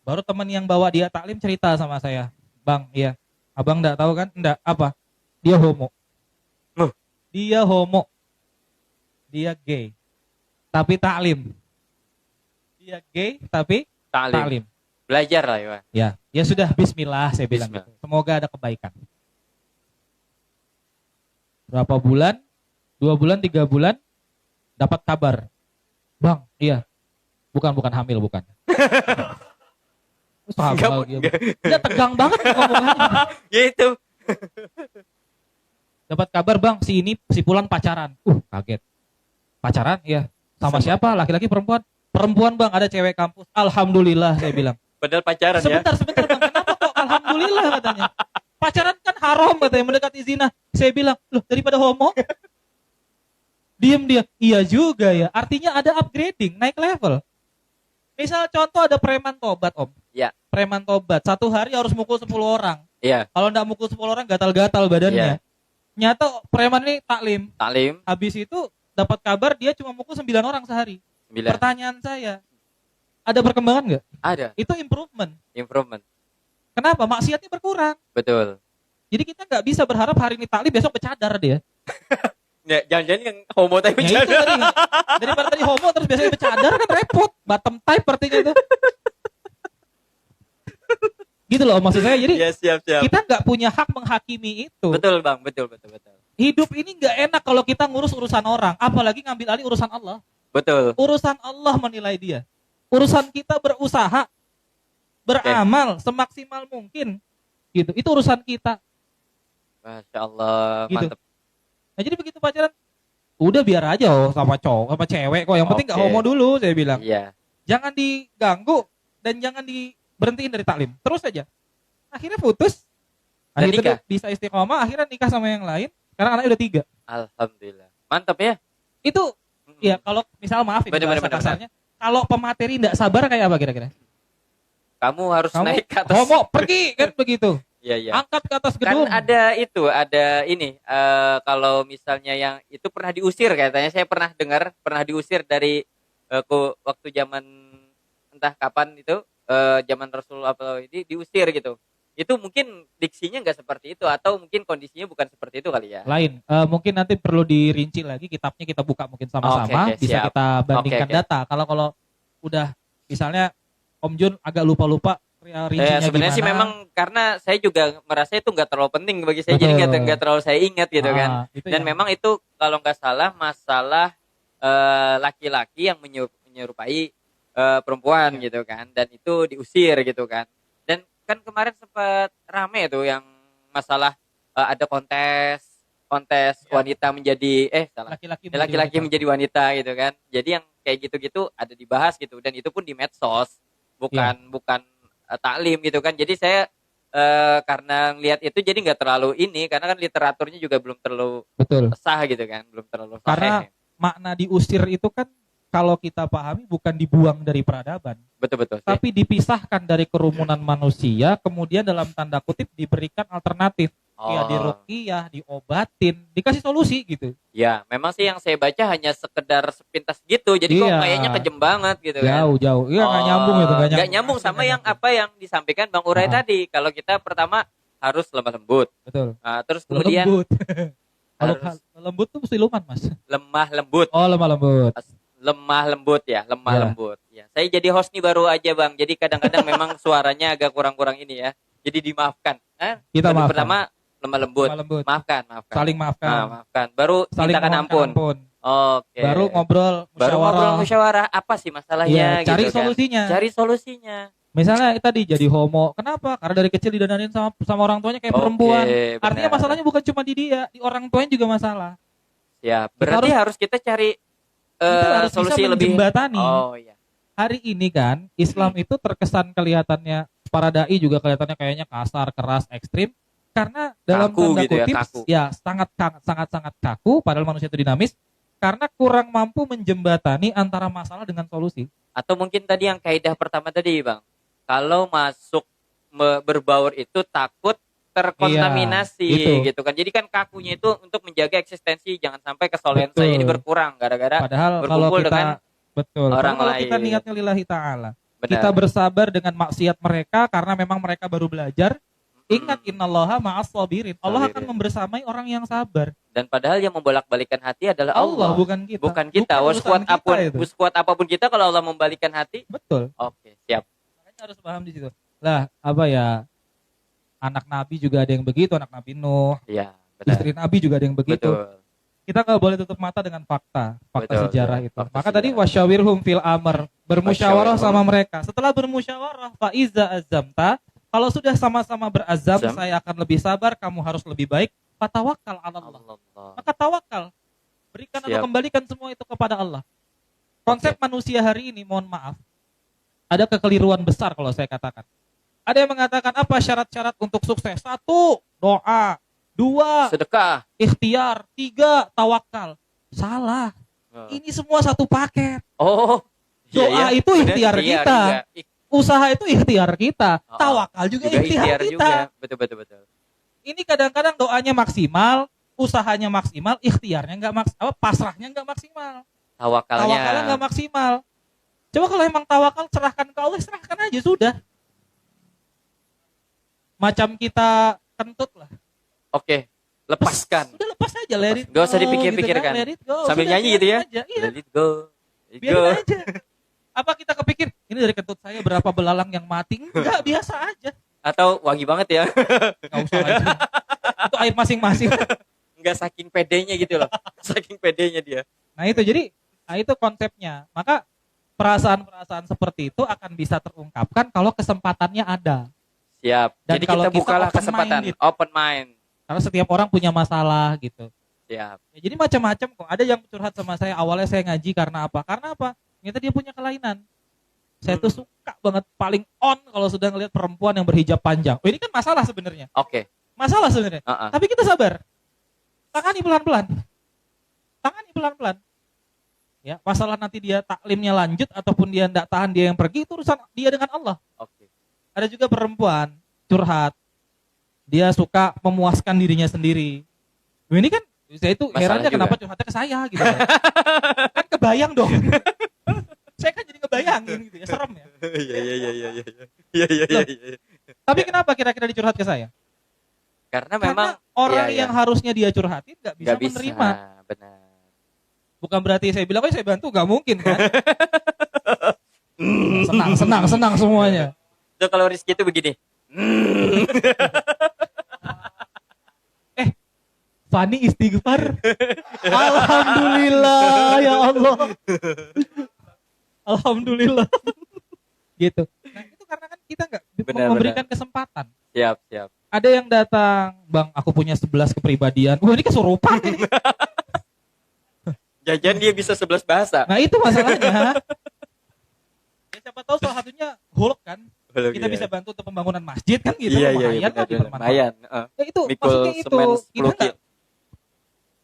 Baru teman yang bawa dia taklim cerita sama saya. Bang, iya. Abang enggak tahu kan? Enggak. Apa? Dia homo. Dia homo. Dia gay. Tapi taklim. Dia gay tapi taklim. Belajar lah ya. Ya, ya sudah bismillah saya bilang Bismillah. gitu. Semoga ada kebaikan. Berapa bulan? 2 bulan, 3 bulan dapat kabar. Bang, iya. Bukan hamil, bukan. Terus hamil dia. Dia tegang banget ngomongannya. Gitu. Dapat kabar, Bang, si Pulan pacaran. Kaget. Pacaran? Iya. Sama siapa? Laki-laki, perempuan? Perempuan, Bang, ada cewek kampus. Alhamdulillah saya bilang. Padahal pacaran ya. Sebentar Bang, kenapa kok alhamdulillah katanya? Pacaran kan haram katanya, mendekati zina. Saya bilang, loh daripada homo? Diem dia, iya juga ya. Artinya ada upgrading, naik level. Misal contoh ada preman tobat Om. Iya. Preman tobat, 1 hari harus mukul 10 orang. Iya. Kalau enggak mukul 10 orang gatal-gatal badannya. Nyata preman ini taklim. Taklim. Habis itu dapat kabar dia cuma mukul 9 orang sehari. 9. Pertanyaan saya, ada perkembangan nggak? Ada Itu improvement. improvement. Kenapa? Maksiatnya berkurang. Betul. Jadi kita nggak bisa berharap hari ini taklim besok bercadar dia. Ya, jangan-jangan yang homo tadi Ya itu tadi. Daripada tadi homo terus biasanya bercadar kan repot. Bottom type artinya itu. Gitu loh maksud saya. Jadi ya, siap. kita nggak punya hak menghakimi itu. Betul, Bang. Betul. Hidup ini nggak enak kalau kita ngurus urusan orang. Apalagi ngambil alih urusan Allah. Betul. Urusan Allah menilai dia. Urusan kita berusaha, beramal semaksimal mungkin. Gitu. Itu urusan kita. Masya Allah, Gitu. mantap. Nah jadi begitu pacaran, udah biar aja sama cowok, sama cewek kok. Yang penting nggak Oke. homo dulu, saya bilang. Iya. Jangan diganggu dan jangan diberhentiin dari taklim. Terus aja. Akhirnya putus. Dan Akhirnya nikah? bisa istiqomah, akhirnya nikah sama yang lain. Sekarang anaknya udah 3. Alhamdulillah. Mantap ya. Itu ya kalau misal maaf ini Bener, bahasa bener. kasarnya. Kalau pemateri nggak sabar kayak apa kira-kira? Kamu harus Kamu naik ke atas. homo pergi kan begitu. Iya. Angkat ke atas Kan gedung. ada ini. Kalau misalnya yang itu pernah diusir katanya, saya pernah dengar pernah diusir dari waktu zaman entah kapan itu zaman Rasulullah apa ini diusir gitu. Itu mungkin diksinya nggak seperti itu atau mungkin kondisinya bukan seperti itu kali ya. Lain. Mungkin nanti perlu dirinci lagi kitabnya kita buka mungkin sama-sama. Oke, Bisa siap. kita bandingkan Oke. data. Kalau udah misalnya Om Jun agak lupa-lupa rincinya Sebenarnya sih gimana. memang karena saya juga merasa itu nggak terlalu penting bagi saya, jadi Betul. nggak terlalu saya ingat gitu kan. Itu Dan yang- memang itu kalau nggak salah masalah laki-laki yang menyerupai perempuan Ya. gitu kan, dan itu diusir gitu kan. Dan kan kemarin sempat rame tuh yang masalah ada kontes Ya. wanita menjadi laki-laki wanita. menjadi wanita gitu kan. Jadi yang kayak gitu-gitu ada dibahas gitu, dan itu pun di medsos, bukan taklim gitu kan. Jadi saya karena lihat itu jadi nggak terlalu ini, karena kan literaturnya juga belum terlalu Betul. sah gitu kan, belum terlalu Karena sahih. makna diusir itu kan kalau kita pahami bukan dibuang dari peradaban, Betul sih. tapi dipisahkan dari kerumunan manusia, kemudian dalam tanda kutip diberikan alternatif. Ya diruqyah, diobatin, dikasih solusi gitu. Ya, memang sih yang saya baca hanya sekedar sepintas gitu. Jadi kok Iya. kayaknya kejem banget gitu kan. Jauh. Iya nggak nyambung itu, Nggak nyambung sama yang apa yang disampaikan Bang Uray tadi. Kalau kita pertama harus lemah lembut. Betul. Nah, terus kemudian Lembut. Kalau harus lembut tuh siluman, Mas. lemah lembut. Oh, lemah lembut. Lemah lembut ya, lemah Ya. lembut. Ya, saya jadi host nih baru aja Bang. Jadi kadang-kadang memang suaranya agak kurang-kurang ini ya. Jadi dimaafkan. Kita Baru maafkan. pertama lemah lembut. Lemah lembut. Maafkan. Saling maafkan. Maafkan. Baru Saling mintakan mohonkan ampun. Oke. Baru ngobrol Baru ngobrol musyawarah. musyawarah, apa sih masalahnya Iya, cari gitu kan. solusinya. Cari solusinya. Misalnya tadi jadi homo, kenapa? Karena dari kecil didananin sama orang tuanya kayak Oke, perempuan. benar. Artinya masalahnya bukan cuma di dia, di orang tuanya juga masalah. Ya, berarti harus kita cari Kita harus solusi bisa lebih. menjembatani. Oh iya. Hari ini kan Islam itu terkesan kelihatannya, para dai juga kelihatannya kayaknya kasar, keras, ekstrim, karena dalam Kaku tanda gitu ya, kutip kaku. sangat kaku, padahal manusia itu dinamis karena kurang mampu menjembatani antara masalah dengan solusi. Atau mungkin tadi yang kaidah pertama tadi, Bang. Kalau masuk berbaur itu takut terkontaminasi Iya, itu. gitu kan. Jadi kan kakunya itu untuk menjaga eksistensi, jangan sampai kesolehan Betul. saya ini berkurang gara-gara Padahal kalau berkumpul kita dengan betul, orang kalau kita lain. niatnya lillahi ta'ala, benar. kita bersabar dengan maksiat mereka karena memang mereka baru belajar. Ingat, innallaha ma'as sabirin. Allah akan Sabirin. membersamai orang yang sabar. Dan padahal yang membolak-balikan hati adalah Allah, Allah. bukan kita. Bukan kita. Bukan urusan kita itu. Sekuat apapun kita, kalau Allah membalikkan hati, Betul. oke, siap. Makanya harus paham di situ. Lah, apa ya? Anak Nabi juga ada yang begitu, anak Nabi Nuh, Iya, benar. istri Nabi juga ada yang begitu. Betul. Kita nggak boleh tutup mata dengan fakta Betul, sejarah betul. itu. Fakta Maka tadi sejarah. wasyawirhum fil amr, bermusyawarah Wasyawirhum. sama mereka. Setelah bermusyawarah, fa iza azamta, kalau sudah sama-sama berazam, Azam. saya akan lebih sabar, kamu harus lebih baik, fatawakal 'ala Allah. Allah. Maka tawakal. Berikan atau Siap. kembalikan semua itu kepada Allah. Konsep manusia hari ini, mohon maaf, ada kekeliruan besar kalau saya katakan. Ada yang mengatakan apa syarat-syarat untuk sukses? 1, doa. 2, Sedekah. ikhtiar. 3, tawakal. Salah. Ini semua satu paket. Oh. Doa itu Benar, ikhtiar kita. juga. Usaha itu ikhtiar kita. Oh, Tawakal juga ikhtiar kita. juga. Betul. Ini kadang-kadang doanya maksimal, usahanya maksimal, ikhtiarnya nggak maksimal, pasrahnya nggak maksimal. Tawakalnya. nggak maksimal. Coba kalau emang tawakal, serahkan ke Allah, serahkan aja sudah. Macam kita kentut lah. Oke, lepaskan. Sudah lepas aja, let it Gak usah go, dipikir-pikirkan. gitu kan, let it go. Sambil Sudah, nyanyi gitu ya. biarin aja, iya. Let it go. Let it go. Biarin aja. Apa kita kepikir, ini dari kentut saya berapa belalang yang mati? Enggak, biasa aja. Atau wangi banget ya. Enggak usah aja. Itu aib masing-masing. Enggak saking pedenya gitu loh. Saking pedenya dia. Nah itu, jadi itu konsepnya. Maka perasaan-perasaan seperti itu akan bisa terungkapkan kalau kesempatannya ada. Siap. Dan Jadi kalau kita bukalah kita open kesempatan. minded. Open mind. Karena setiap orang punya masalah gitu. Siap. Ya, jadi macam-macam kok. Ada yang curhat sama saya, awalnya saya ngaji karena apa? Karena apa? Ternyata dia punya kelainan. Saya tuh suka banget, paling on kalau sudah ngelihat perempuan yang berhijab panjang. Oh, ini kan masalah sebenarnya. Oke. Masalah sebenarnya. Tapi kita sabar. Tangani pelan-pelan. Tangani pelan-pelan. Ya, masalah nanti dia taklimnya lanjut ataupun dia enggak tahan, dia yang pergi, itu urusan dia dengan Allah. Oke. Ada juga perempuan curhat. Dia suka memuaskan dirinya sendiri. Ini kan saya itu Masalah herannya juga. kenapa curhatnya ke saya gitu. Kan kebayang dong. Saya kan jadi ngebayangin gitu ya, serem ya. Iya iya iya iya iya. Iya iya iya iya. Tapi kenapa kira-kira dicurhat ke saya? Karena memang orang iya, yang harusnya dia curhatin nggak bisa nggak menerima. Benar. Bukan berarti saya bilang, oh saya bantu, nggak mungkin kan? senang semuanya. Itu kalau Rizky itu begini. Fani istighfar. Alhamdulillah ya Allah. Alhamdulillah. Gitu. Nah itu karena kan kita nggak memberikan kesempatan. Siap siap. Ada yang datang, Bang, aku punya 11 kepribadian. Wah ini kesurupan ini. Jajan dia bisa 11 bahasa. Nah itu masalahnya. Ya, siapa tahu salah satunya hulk kan. Hulk, kita iya. bisa bantu untuk pembangunan masjid kan gitu. Iya, lumayan lah, lumayan. Ya, itu Mikul maksudnya itu. semen 10 Kita kilo.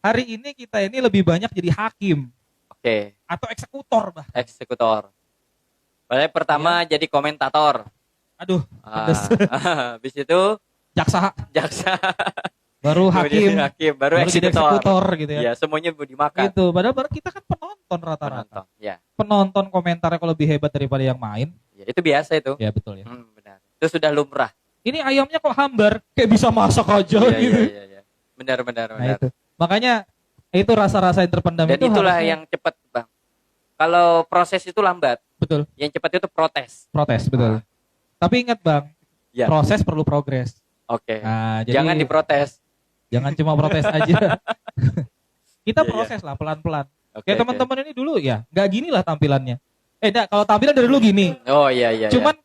hari ini kita ini lebih banyak jadi hakim. Oke. Atau eksekutor bah. Eksekutor. Padahal pertama jadi komentator. Aduh, pedes. Habis itu Jaksa, Kemudian baru hakim, baru jadi eksekutor. eksekutor gitu ya. Iya, semuanya dimakan. Gitu. Padahal kita kan penonton rata-rata. Ya. Penonton komentarnya kalau lebih hebat daripada yang main. Ya, itu biasa itu. Ya betul ya. Benar. Itu sudah lumrah. Ini ayamnya kok hambar, kayak bisa masak aja Iya, gitu. iya. Benar. Nah itu. Makanya itu rasa-rasa yang terpendam Dan itu itulah harusnya, yang cepat, Bang. Kalau proses itu lambat, betul. yang cepat itu protes. Protes, betul. Tapi ingat, Bang, Ya. proses perlu progres. Oke. Nah, jadi Jangan diprotes. jangan cuma protes aja. Kita Iya, proses lah pelan-pelan. Oke, Kayak teman-teman ini dulu ya, nggak gini lah tampilannya. Enggak, kalau tampilan dari dulu gini. Oh iya. Cuman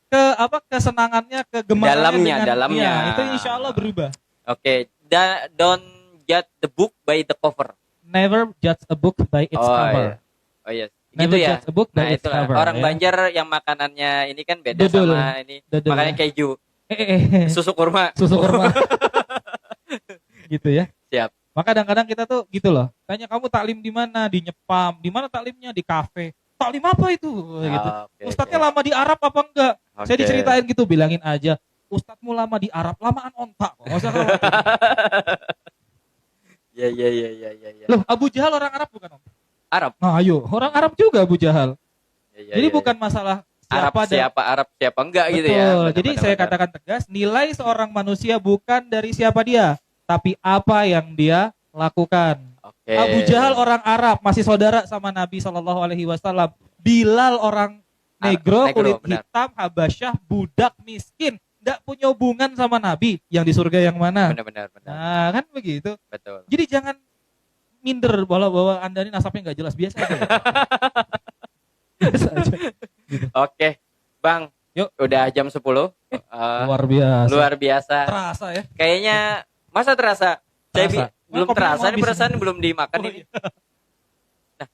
kesenangannya, kegemarannya Dalamnya. Ya, itu insya Allah berubah. Oke. Don't judge the book by the cover. Never judge a book by its cover. Iya. Oh iya. Never Gitu ya. judge a book by Nah, its itulah. cover. Orang ya. Banjar yang makanannya ini kan beda Dodol. sama ini. Dodol, Makanya ya. keju, Susu susu kurma. kurma. Gitu ya. Siap. Maka kadang-kadang kita tuh gitu loh. Tanya kamu taklim di mana? Di Nyepam. Di mana taklimnya? Di kafe. Taklim apa itu? Gitu. Oke, Ustadznya lama di Arab apa enggak? Saya Oke. diceritain gitu, bilangin aja. Ustadzmu lama di Arab, lamaan ontak. Nggak usah khawatir. Iya. Loh, Abu Jahal orang Arab bukan Om? Arab. Nah, ayo, orang Arab juga Abu Jahal. Iya, Jadi bukan masalah Arab siapa enggak gitu ya. Betul. Jadi saya katakan tegas, nilai seorang manusia bukan dari siapa dia, tapi apa yang dia lakukan. Oke. Abu Jahal orang Arab, masih saudara sama Nabi SAW. Bilal orang negro, kulit benar. hitam, Habasyah, budak miskin, tidak punya hubungan sama Nabi. Yang di surga yang mana? Benar. Nah, kan begitu. Betul. Jadi jangan minder bahwa Anda ini nasabnya nggak jelas, biasa aja. Biasa aja. Oke. Bang, Yuk. Udah jam 10. Luar biasa. Luar biasa. Terasa ya. Kayaknya masa terasa? Saya Terasa. belum Kopinya terasa mau nih, habis. perasaan belum dimakan Oh, ini. iya. Nah.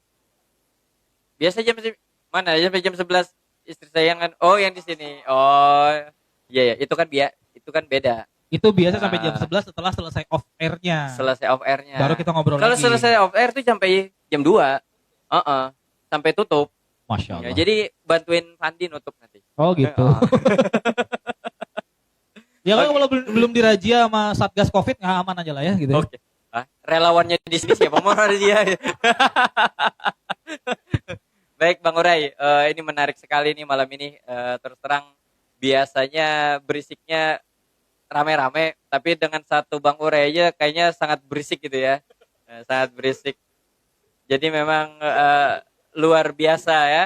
Biasa mana? Sampai jam 11 istri saya yang kan. Oh, yang di sini. Oh. Iya, itu kan beda. Itu biasa sampai jam 11 setelah selesai off air-nya. Selesai off air-nya. Baru kita ngobrol Kalau lagi. selesai off air tuh sampai jam 2. Sampai tutup. Masya Allah. Ya, jadi bantuin Fandi nutup nanti. Oh gitu. Ya kalau belum dirajia sama Satgas Covid nggak aman aja lah ya gitu. Oke. Relawannya di sini siapa mau razia? Baik Bang Urai, ini menarik sekali nih malam ini. Terus terang biasanya berisiknya rame-rame, tapi dengan satu Bang Urai aja kayaknya sangat berisik gitu ya. Sangat berisik. Jadi memang luar biasa ya.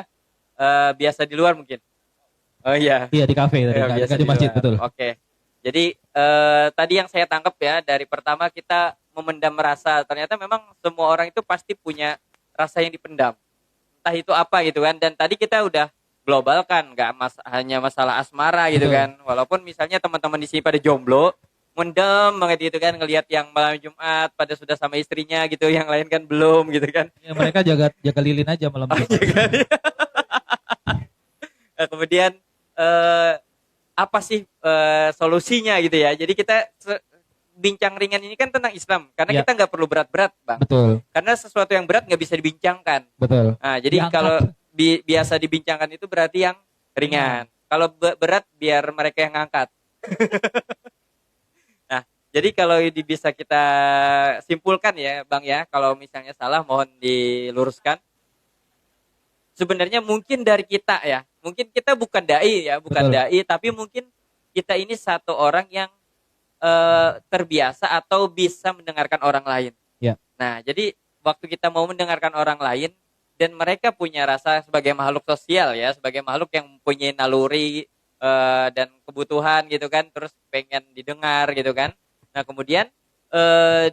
Biasa di luar mungkin. Oh iya. Iya di kafe tadi, Ya, nggak di masjid luar. betul. Oke. Jadi tadi yang saya tangkap ya dari pertama kita memendam rasa. Ternyata memang semua orang itu pasti punya rasa yang dipendam. Entah itu apa gitu kan. Dan tadi kita udah globalkan, nggak hanya masalah asmara gitu Betul. kan. Walaupun misalnya teman-teman di sini pada jomblo, mendem banget gitu kan ngelihat yang malam Jumat pada sudah sama istrinya gitu, yang lain kan belum gitu kan. Ya, mereka jaga jaga lilin aja malam Jumat. Kemudian eh, apa sih solusinya gitu ya. Jadi kita bincang ringan ini kan tentang Islam karena Ya. kita nggak perlu berat-berat Bang, Betul, karena sesuatu yang berat nggak bisa dibincangkan. betul. Nah jadi Diangkat. kalau biasa dibincangkan itu berarti yang ringan, kalau berat biar mereka yang ngangkat. Nah jadi kalau ini bisa kita simpulkan ya Bang ya, kalau misalnya salah mohon diluruskan. Sebenarnya mungkin dari kita ya, mungkin kita bukan dai ya, bukan Betul. dai, tapi mungkin kita ini satu orang yang terbiasa atau bisa mendengarkan orang lain. Ya. Nah, jadi waktu kita mau mendengarkan orang lain dan mereka punya rasa sebagai makhluk sosial ya, sebagai makhluk yang mempunyai naluri dan kebutuhan gitu kan, terus pengen didengar gitu kan. Nah, kemudian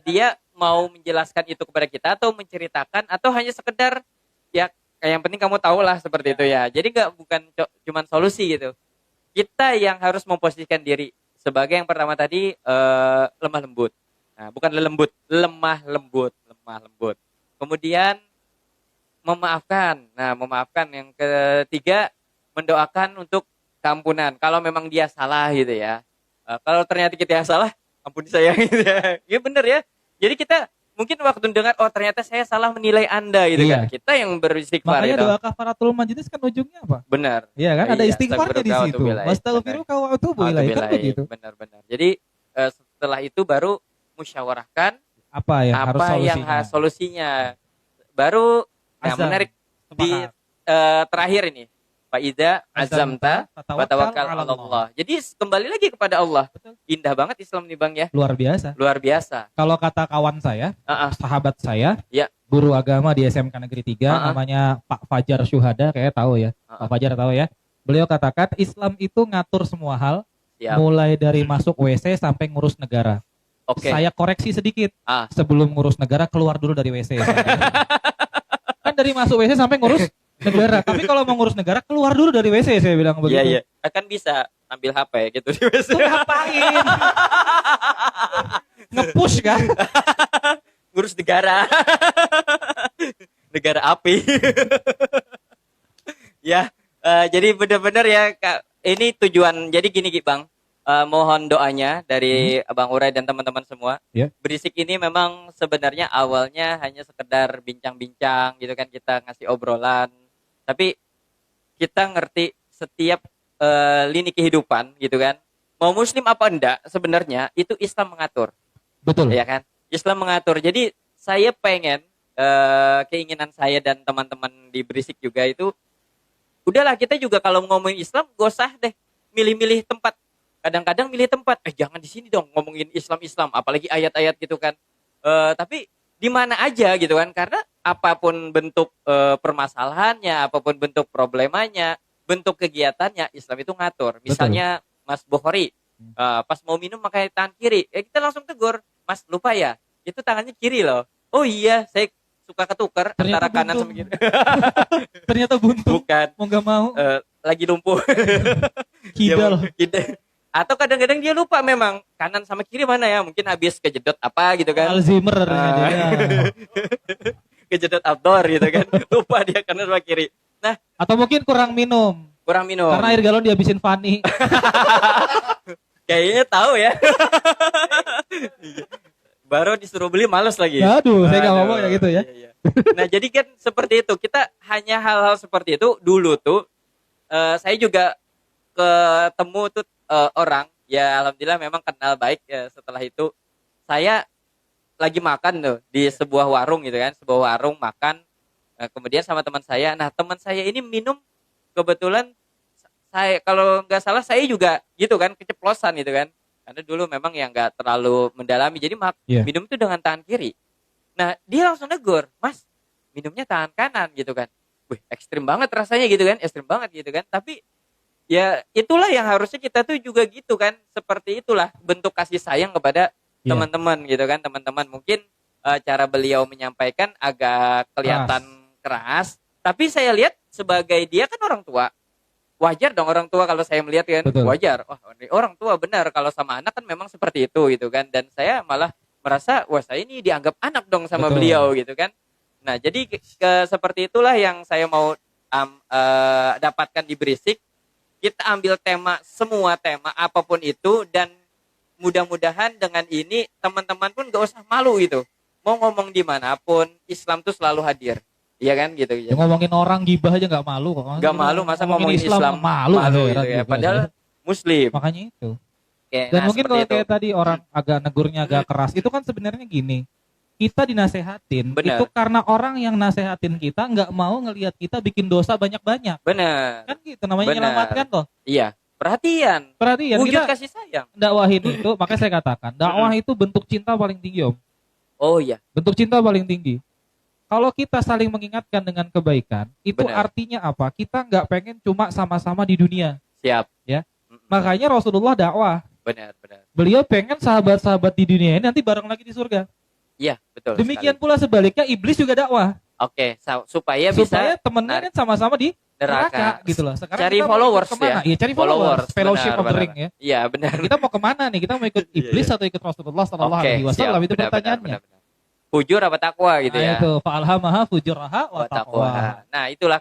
dia mau menjelaskan itu kepada kita atau menceritakan atau hanya sekedar ya yang penting kamu tahu lah seperti itu ya. Jadi bukan cuman solusi gitu. Kita yang harus memposisikan diri sebagai yang pertama tadi lemah lembut. Nah, bukan lembut, lemah lembut, lemah lembut. Kemudian memaafkan. Nah, memaafkan. Yang ketiga mendoakan untuk keampunan. Kalau memang dia salah gitu ya. Kalau ternyata kita yang salah, ampuni saya gitu ya. Iya benar ya. Jadi kita mungkin waktu dengar oh ternyata saya salah menilai Anda gitu Iya. kan. Kita yang beristighfar Makanya itu. doa kafaratul majlis kan ujungnya apa? Benar. Iya kan ada Iya, istighfarnya di situ. astagfirullahaladzim. Wastaghfiruka wa atubu ilaik kan begitu. Benar-benar. Jadi setelah itu baru musyawarahkan Apa yang harus apa yang solusinya? solusinya. Baru nah, Azam. menarik di Sepakat. terakhir ini. Faiza azamta wa tawakkal 'ala Allah. Jadi kembali lagi kepada Allah. Betul. Indah banget Islam nih Bang ya. Luar biasa. Luar biasa. Kalau kata kawan saya, Heeh. sahabat saya, Ya. guru agama di SMK Negeri 3, Uh-uh. namanya Pak Fajar Syuhada, kayak tahu ya. Uh-uh. Pak Fajar tahu ya. Beliau katakan Islam itu ngatur semua hal, Siap. mulai dari masuk WC sampai ngurus negara. Oke. Saya koreksi sedikit. Ah. Sebelum ngurus negara keluar dulu dari WC. Kan dari masuk WC sampai ngurus negara. Tapi kalau mau ngurus negara keluar dulu dari WC, saya bilang begitu. Iya, iya. Akan bisa ambil HP gitu di WC. Itu ngapain? Nge-push kan? Ngurus negara. Negara api. Ya, jadi benar-benar ya Kak, ini tujuan. Jadi gini Bang, mohon doanya dari Bang Urai dan teman-teman semua. Ya. Berisik ini memang sebenarnya awalnya hanya sekedar bincang-bincang gitu kan, kita ngasih obrolan. Tapi kita ngerti setiap lini kehidupan gitu kan. Mau muslim apa enggak sebenarnya itu Islam mengatur. Betul. Ya kan? Islam mengatur. Jadi saya pengen keinginan saya dan teman-teman di Berisik juga itu udahlah kita juga kalau ngomongin Islam gak usah deh milih-milih tempat. Kadang-kadang milih tempat, jangan di sini dong ngomongin Islam, apalagi ayat-ayat gitu kan. Tapi di mana aja gitu kan, karena apapun bentuk permasalahannya, apapun bentuk problemanya, bentuk kegiatannya, Islam itu ngatur. Misalnya Mas Bukhari, pas mau minum pakai tangan kiri, kita langsung tegur, Mas lupa ya, itu tangannya kiri loh. Oh iya, saya suka ketukar Ternyata antara kanan buntung. sama kiri. Ternyata buntu. Bukan, Mau nggak mau lagi lumpuh. kidal. Atau kadang-kadang dia lupa memang kanan sama kiri mana ya, mungkin habis kejedot apa gitu kan, Alzheimer. kejedot outdoor gitu kan, lupa dia kanan sama kiri. Nah, Atau mungkin kurang minum. kurang minum. Karena air galon dihabisin Fanny. Kayaknya tahu ya. Baru disuruh beli males lagi. Aduh, saya nggak Aduh, ngomong ya gitu ya. iya. Nah, jadi kan seperti itu. Kita hanya hal-hal seperti itu dulu tuh. Saya juga ketemu tuh orang, ya alhamdulillah memang kenal baik ya. Setelah itu saya lagi makan tuh di sebuah warung gitu kan, sebuah warung makan Nah, kemudian sama teman saya. Nah, teman saya ini minum kebetulan saya kalau nggak salah saya juga gitu kan keceplosan gitu kan. Karena dulu memang yang nggak terlalu mendalami. Jadi Iya. minum itu dengan tangan kiri. Nah, dia langsung negur, "Mas, minumnya tangan kanan," gitu kan. Wih, ekstrim banget rasanya gitu kan, ekstrim banget gitu kan. Tapi ya itulah yang harusnya kita tuh juga gitu kan. Seperti itulah bentuk kasih sayang kepada Iya. teman-teman gitu kan. Teman-teman mungkin cara beliau menyampaikan agak kelihatan keras, tapi saya lihat sebagai dia kan orang tua. Wajar dong orang tua kalau saya melihat kan, Betul. wajar. Wah, ini orang tua benar kalau sama anak kan memang seperti itu gitu kan. Dan saya malah merasa wah saya ini dianggap anak dong sama Betul. beliau gitu kan. Nah, jadi seperti itulah yang saya mau dapatkan di Berisik. Kita ambil tema, semua tema apapun itu, dan mudah-mudahan dengan ini teman-teman pun gak usah malu gitu. Mau ngomong dimanapun, Islam tuh selalu hadir. Iya kan gitu. Ya, ngomongin orang gibah aja nggak malu kok. Gak malu, masa ngomongin Islam malu, gitu heran ya. juga. Padahal Muslim. Makanya itu. Oke, Dan nah, mungkin seperti kalau itu. kayak tadi orang agak negurnya agak keras, itu kan sebenarnya gini. Kita dinasehatin, Benar. itu karena orang yang nasehatin kita nggak mau ngelihat kita bikin dosa banyak-banyak. Benar. Kan gitu namanya Benar. menyelamatkan toh. Iya. Perhatian. Perhatian Wujud kita kasih sayang. dakwahin itu, makanya saya katakan, dakwah itu bentuk cinta paling tinggi, Om. Oh iya. Bentuk cinta paling tinggi. Kalau kita saling mengingatkan dengan kebaikan, itu Benar. artinya apa? Kita nggak pengen cuma sama-sama di dunia. Siap. Ya. Mm-mm. Makanya Rasulullah dakwah. Benar, benar. Beliau pengen sahabat-sahabat di dunia ini nanti bareng lagi di surga. Iya, betul. Demikian sekali. pula sebaliknya iblis juga dakwah. Oke, supaya bisa Supaya temennya kan sama-sama di neraka gitu loh. Sekarang Cari kita mau followers ikut kemana? ya. Iya, cari followers. Fellowship benar, of the benar. ring ya. Iya, benar. Kita mau kemana nih? Kita mau ikut Iya, iblis iya. atau ikut Rasulullah Sallallahu Oke, Alaihi Wasallam? siap. Itu Benar, pertanyaannya. benar. Fujur apa takwa gitu Nah, ya. itu fa'alhamaha fujuraha wa Wa taqwa. taqwa. Nah, itulah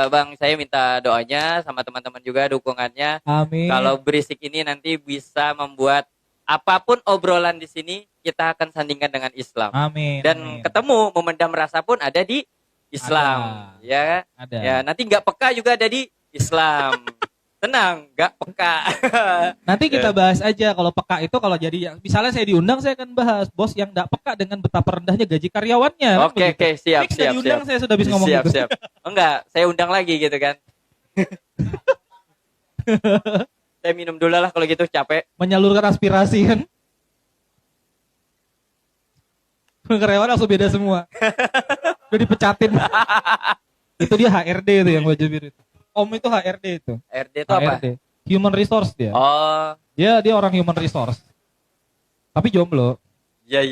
Bang, saya minta doanya sama teman-teman juga, dukungannya. Amin. Kalau Berisik ini nanti bisa membuat apapun obrolan di sini kita akan sandingkan dengan Islam. Amin. Dan amin. ketemu memendam rasa pun ada di Islam. Ada. Ya. Ada. Ya, nanti nggak peka juga ada di Islam. Tenang, nggak peka. Nanti kita bahas aja kalau peka itu kalau jadi yang misalnya saya diundang saya akan bahas bos yang enggak peka dengan betapa rendahnya gaji karyawannya. kan Oke, begitu. siap, Fix siap, diundang siap. saya sudah bisa ngomong Siap, gitu. siap. Enggak, saya undang lagi gitu kan. Saya minum dulu lah kalau gitu, capek. Menyalurkan aspirasi kan. Karyawan langsung beda semua. Udah dipecatin. Itu dia HRD itu yang baju biru itu. Om itu HRD itu. RD itu apa? HRD. Human resource dia. Oh, Dia orang human resource. Tapi jomblo. ya.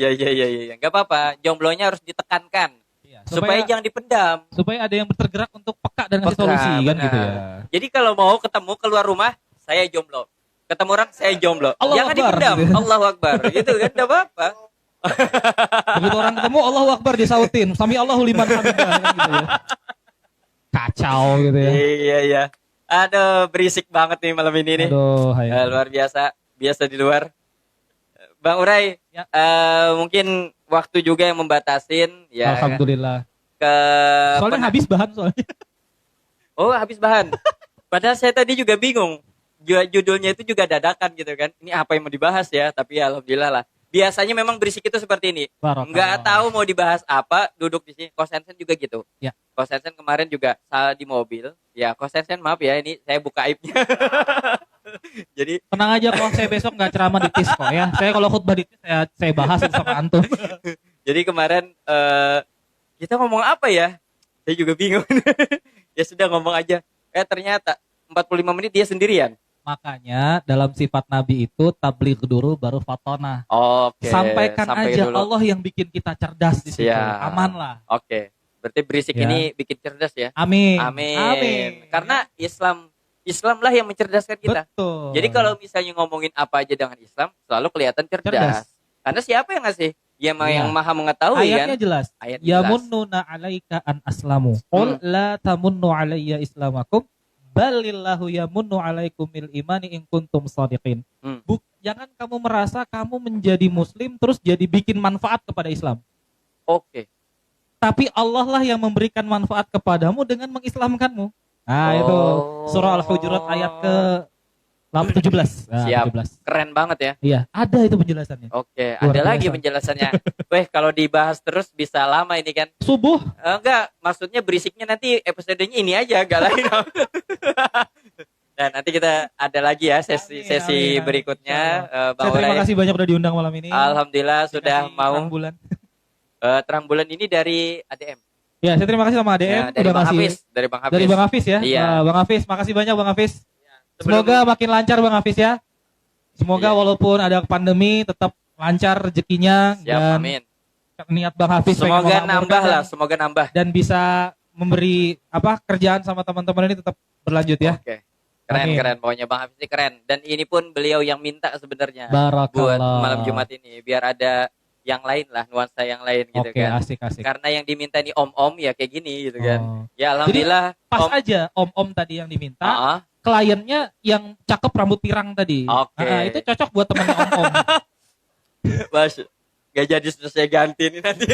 Enggak apa-apa. Jomblonya harus ditekankan Iya, supaya jangan dipendam. supaya ada yang tergerak untuk peka dan ngasih Peka, solusi kan benar. gitu ya. Jadi kalau mau ketemu keluar rumah, saya jomblo. Ketemu orang, saya jomblo. Allahu Jangan Akbar, dipendam. gitu. Allahu Akbar. Gitu kan, enggak apa-apa. Begitu orang ketemu Allahu Akbar disautin. Sami Allahu liman hamidah kan gitu ya. Kacau gitu ya. Iya. Aduh, berisik banget nih malam ini nih. Aduh, hai. Luar biasa. Biasa di luar. Bang Urai, Ya. mungkin waktu juga yang membatasin. Ya, Alhamdulillah. ke Soalnya habis bahan soalnya. Oh, habis bahan. Padahal saya tadi juga bingung. Judulnya itu juga dadakan gitu kan. Ini apa yang mau dibahas ya? Tapi alhamdulillah lah. Biasanya memang berisik itu seperti ini. Barakallah. Nggak tahu mau dibahas apa, duduk di sini. Kosensen juga gitu. Ya. Kosensen kemarin juga salah di mobil. Ya, Kosensen maaf ya, ini saya buka aibnya. Jadi Tenang aja kok saya besok nggak ceramah di TIS kok ya. Saya kalau khutbah di TIS saya bahas itu sama antum. jadi kemarin kita ngomong apa ya? Saya juga bingung. Ya sudah ngomong aja. Ternyata 45 menit dia sendirian. Makanya dalam sifat Nabi itu tabligh dulu baru fatona. Oke. Sampaikan sampai aja dulu. Allah yang bikin kita cerdas di situ. Siap. Aman lah. Oke. Berarti berisik Ya. ini bikin cerdas ya. Amin. Amin. Karena Islam lah yang mencerdaskan kita. Betul. Jadi kalau misalnya ngomongin apa aja dengan Islam, selalu kelihatan cerdas. Cerdas. Karena siapa yang ngasih? Ya Iya. yang maha mengetahui ayatnya kan. jelas. Ayat Ya jelas. munnuna alaika an aslamu. Qul la tamunnu alayya islamakum balillahu yamunnu alaikum bil imani in kuntum shadiqin. Hmm. Jangan kamu merasa kamu menjadi muslim terus jadi bikin manfaat kepada Islam. Oke. Tapi Allah lah yang memberikan manfaat kepadamu dengan mengislamkanmu. Nah, itu surah Al-Hujurat ayat ke 17. Nah, Siap. 17. Keren banget ya. Iya, ada itu penjelasannya. Oke, Luar ada biasa. lagi penjelasannya. Weh, kalau dibahas terus bisa lama ini kan. Subuh. Enggak, maksudnya berisiknya nanti episodenya ini aja, gak lain. Dan nanti kita ada lagi ya sesi Amin. berikutnya. Bang Saya terima Urai. kasih banyak udah diundang malam ini. Alhamdulillah sudah Dikasih mau. terang bulan. Terang bulan ini dari ADM. Ya, saya terima kasih sama ADM Ya, dari udah Bang ngasih. Hafiz, dari Bang Hafiz. Dari Bang Hafiz ya. Iya. Bang Hafiz, makasih banyak Bang Hafiz. Sebelum- Semoga makin lancar Bang Hafiz ya. Semoga Iya. walaupun ada pandemi tetap lancar rezekinya Siap, dan amin. niat Bang Hafiz pengen Semoga memakmurkan nambah lah, semoga nambah. dan bisa memberi kerjaan sama teman-teman ini tetap berlanjut ya. Oke. Keren, Amin. keren. Pokoknya Bang Hafiz ini keren. Dan ini pun beliau yang minta sebenarnya Barakallah. buat malam Jumat ini. Biar ada yang lain lah, nuansa yang lain gitu Oke, kan. asik. Karena yang diminta ini om-om ya kayak gini gitu kan. Oh. Ya alhamdulillah. Pas aja om-om tadi yang diminta, Ah, kliennya yang cakep rambut pirang tadi. Oke. Nah, itu cocok buat temannya om-om. Mas, gak jadi selesai ganti ini nanti.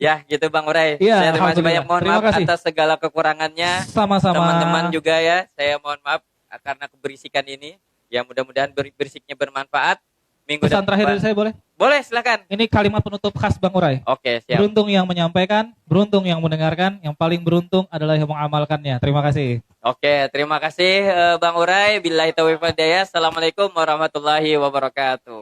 Ya gitu Bang Urai. Iya, Saya terima kasih alhamdulillah. banyak. Mohon Terima maaf kasih. atas segala kekurangannya. Sama-sama. Teman-teman juga ya, saya mohon maaf karena keberisikan ini. Ya mudah-mudahan berisiknya bermanfaat. Minggu Pesan terakhir depan. dari saya boleh? Boleh, silakan. Ini kalimat penutup khas Bang Urai. Oke, siap. Beruntung yang menyampaikan, beruntung yang mendengarkan, yang paling beruntung adalah yang mengamalkannya. Terima kasih. Oke, terima kasih Bang Urai. Billahi taufiq wal hidayah. Assalamualaikum warahmatullahi wabarakatuh.